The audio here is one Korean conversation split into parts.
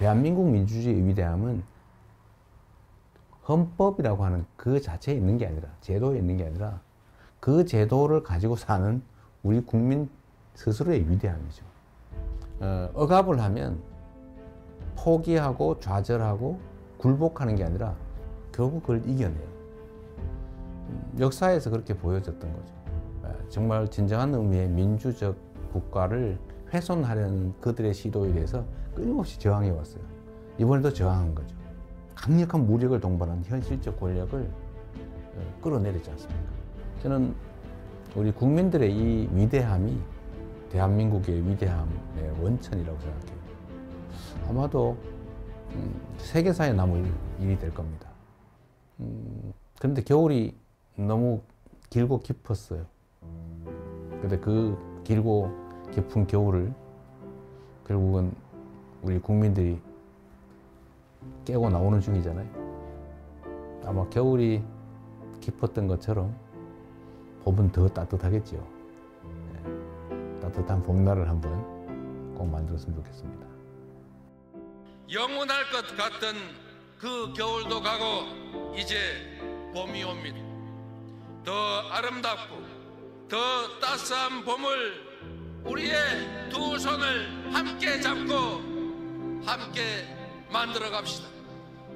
대한민국 민주주의의 위대함은 헌법이라고 하는 그 자체에 있는 게 아니라, 제도에 있는 게 아니라 그 제도를 가지고 사는 우리 국민 스스로의 위대함이죠. 억압을 하면 포기하고 좌절하고 굴복하는 게 아니라 결국 그걸 이겨내요. 역사에서 그렇게 보여졌던 거죠. 정말 진정한 의미의 민주적 국가를 훼손하려는 그들의 시도에 대해서 끊임없이 저항해 왔어요. 이번에도 저항한 거죠. 강력한 무력을 동반한 현실적 권력을 끌어내렸지 않습니까? 저는 우리 국민들의 이 위대함이 대한민국의 위대함의 원천이라고 생각해요. 아마도 세계사에 남을 일이 될 겁니다. 그런데 겨울이 너무 길고 깊었어요. 근데 그 길고 깊은 겨울을 결국은 우리 국민들이 깨고 나오는 중이잖아요. 아마 겨울이 깊었던 것처럼 봄은 더 따뜻하겠죠. 네. 따뜻한 봄날을 한번 꼭 만들었으면 좋겠습니다. 영원할 것 같던 그 겨울도 가고 이제 봄이 옵니다. 더 아름답고 더 따스한 봄을 우리의 두 손을 함께 잡고 함께 만들어 갑시다.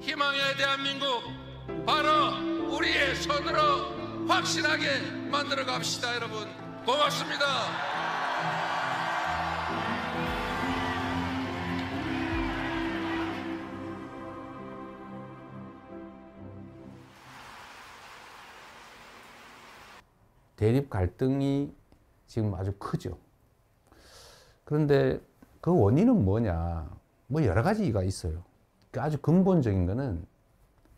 희망의 대한민국 바로 우리의 손으로 확실하게 만들어 갑시다. 여러분 고맙습니다. 대립 갈등이 지금 아주 크죠. 그런데 그 원인은 뭐냐? 뭐 여러 가지가 있어요. 아주 근본적인 거는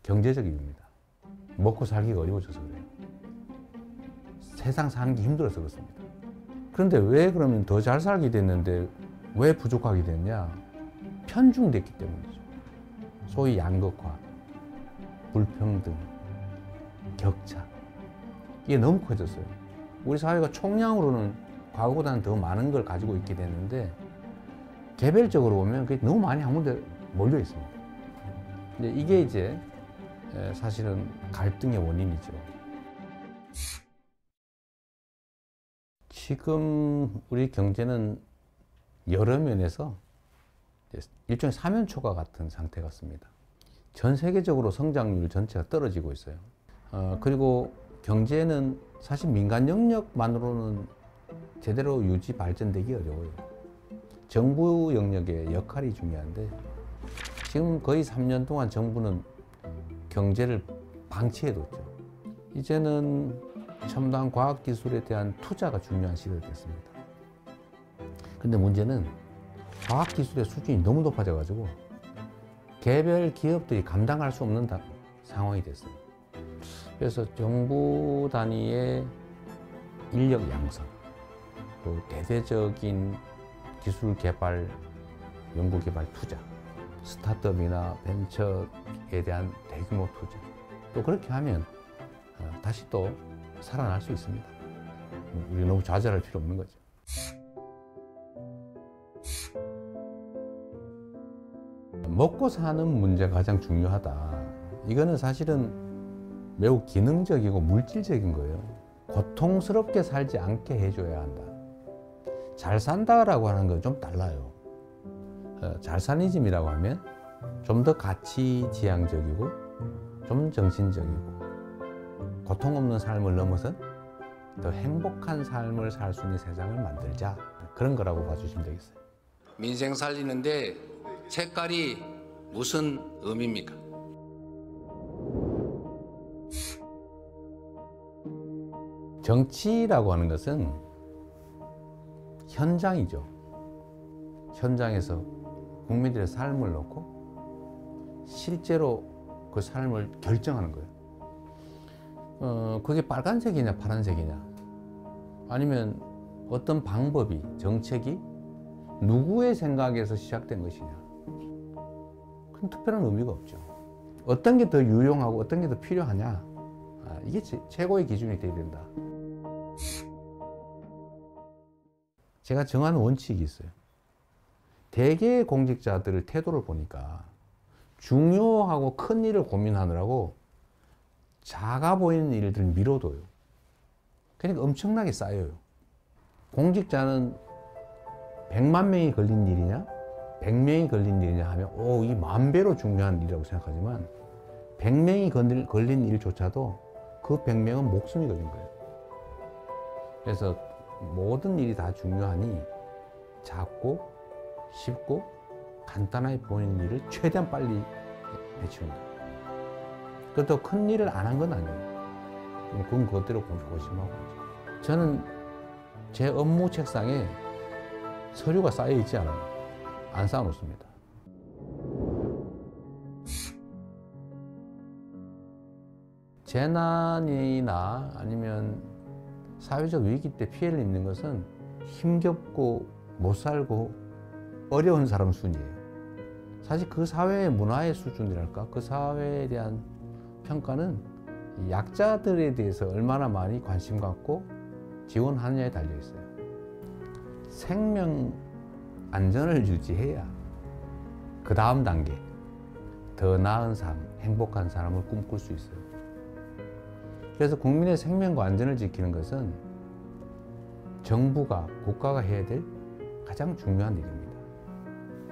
경제적 이유입니다. 먹고 살기가 어려워져서 그래요. 세상 사는 게 힘들어서 그렇습니다. 그런데 왜 그러면 더 잘 살게 됐는데 왜 부족하게 됐냐? 편중됐기 때문이죠. 소위 양극화, 불평등, 격차. 이게 너무 커졌어요. 우리 사회가 총량으로는 과거보다는 더 많은 걸 가지고 있게 됐는데 개별적으로 보면 그게 너무 많이 한 군데 몰려 있습니다. 근데 이게 이제 사실은 갈등의 원인이죠. 지금 우리 경제는 여러 면에서 일종의 사면초가 같은 상태 같습니다. 전 세계적으로 성장률 전체가 떨어지고 있어요. 그리고 경제는 사실 민간 영역만으로는 제대로 유지 발전되기 어려워요. 정부 영역의 역할이 중요한데 지금 거의 3년 동안 정부는 경제를 방치해뒀죠. 이제는 첨단 과학기술에 대한 투자가 중요한 시대가 됐습니다. 근데 문제는 과학기술의 수준이 너무 높아져가지고 개별 기업들이 감당할 수 없는 상황이 됐어요. 그래서 정부 단위의 인력 양성, 또 대대적인 기술 개발, 연구 개발 투자, 스타트업이나 벤처에 대한 대규모 투자. 또 그렇게 하면 다시 또 살아날 수 있습니다. 우리 너무 좌절할 필요 없는 거죠. 먹고 사는 문제가 가장 중요하다. 이거는 사실은 매우 기능적이고 물질적인 거예요. 고통스럽게 살지 않게 해줘야 한다. 잘 산다라고 하는 건 좀 달라요. 잘사니즘이라고 하면 좀 더 가치지향적이고 좀 정신적이고 고통 없는 삶을 넘어선 더 행복한 삶을 살 수 있는 세상을 만들자. 그런 거라고 봐주시면 되겠어요. 민생 살리는데 색깔이 무슨 의미입니까? 정치라고 하는 것은 현장이죠. 현장에서 국민들의 삶을 놓고 실제로 그 삶을 결정하는 거예요. 그게 빨간색이냐 파란색이냐 아니면 어떤 방법이 정책이 누구의 생각에서 시작된 것이냐 큰 특별한 의미가 없죠. 어떤 게 더 유용하고 어떤 게 더 필요하냐 이게 최고의 기준이 돼야 된다. 제가 정한 원칙이 있어요. 대개 공직자들의 태도를 보니까 중요하고 큰 일을 고민하느라고 작아 보이는 일들을 미뤄둬요. 그러니까 엄청나게 쌓여요. 공직자는 100만 명이 걸린 일이냐 100명이 걸린 일이냐 하면 이 10,000배로 중요한 일이라고 생각하지만 100명이 걸린 일조차도 그 100명은 목숨이 걸린 거예요. 그래서 모든 일이 다 중요하니 작고 쉽고 간단하게 보이는 일을 최대한 빨리 해치운다. 그것도 큰 일을 안 한 건 아니에요. 그건 그것대로 고심하고. 저는 제 업무 책상에 서류가 쌓여 있지 않아요. 안 쌓아놓습니다. 재난이나 아니면 사회적 위기 때 피해를 입는 것은 힘겹고 못 살고 어려운 사람 순이에요. 사실 그 사회의 문화의 수준이랄까, 그 사회에 대한 평가는 약자들에 대해서 얼마나 많이 관심 갖고 지원하느냐에 달려 있어요. 생명 안전을 유지해야 그 다음 단계, 더 나은 삶, 행복한 삶을 꿈꿀 수 있어요. 그래서 국민의 생명과 안전을 지키는 것은 정부가, 국가가 해야 될 가장 중요한 일입니다.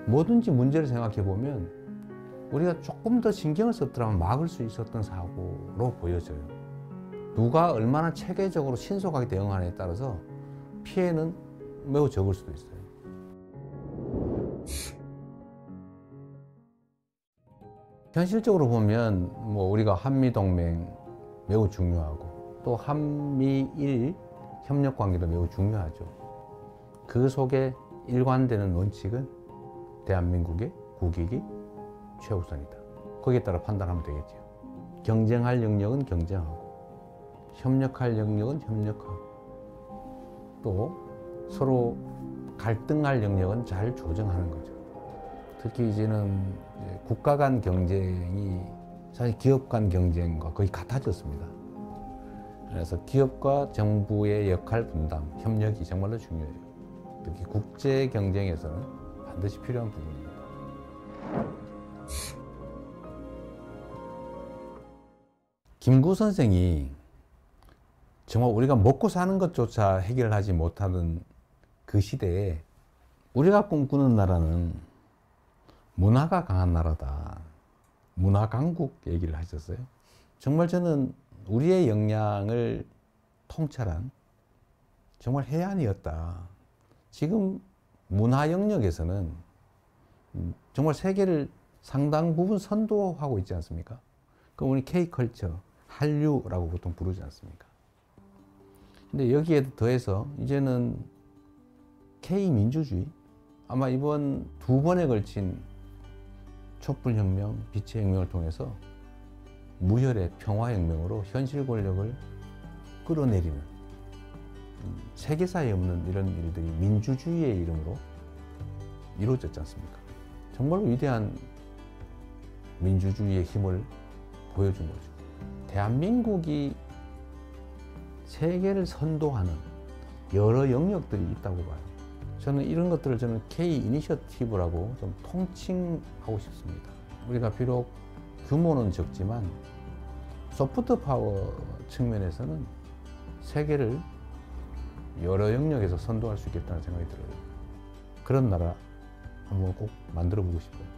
뭐든지 문제를 생각해 보면 우리가 조금 더 신경을 썼더라면 막을 수 있었던 사고로 보여져요. 누가 얼마나 체계적으로 신속하게 대응하느냐에 따라서 피해는 매우 적을 수도 있어요. 현실적으로 보면 우리가 한미동맹 매우 중요하고 또 한미일 협력관계도 매우 중요하죠. 그 속에 일관되는 원칙은 대한민국의 국익이 최우선이다. 거기에 따라 판단하면 되겠죠. 경쟁할 영역은 경쟁하고 협력할 영역은 협력하고 또 서로 갈등할 영역은 잘 조정하는 거죠. 특히 이제는 국가 간 경쟁이 사실 기업 간 경쟁과 거의 같아졌습니다. 그래서 기업과 정부의 역할 분담, 협력이 정말로 중요해요. 특히 국제 경쟁에서는 반드시 필요한 부분입니다. 김구 선생이 정말 우리가 먹고 사는 것조차 해결하지 못하는 그 시대에 우리가 꿈꾸는 나라는 문화가 강한 나라다. 문화 강국 얘기를 하셨어요. 정말 저는 우리의 역량을 통찰한 정말 해안이었다. 지금 문화 영역에서는 정말 세계를 상당 부분 선도하고 있지 않습니까? 그럼 우리 K컬처, 한류라고 보통 부르지 않습니까? 근데 여기에 더해서 이제는 K민주주의, 아마 이번 2번에 걸친 촛불혁명, 빛의 혁명을 통해서 무혈의 평화혁명으로 현실 권력을 끌어내리는 세계사에 없는 이런 일들이 민주주의의 이름으로 이루어졌지 않습니까? 정말로 위대한 민주주의의 힘을 보여준 거죠. 대한민국이 세계를 선도하는 여러 영역들이 있다고 봐요. 저는 이런 것들을 K 이니셔티브라고 좀 통칭하고 싶습니다. 우리가 비록 규모는 적지만 소프트 파워 측면에서는 세계를 여러 영역에서 선도할 수 있겠다는 생각이 들어요. 그런 나라 한번 꼭 만들어 보고 싶어요.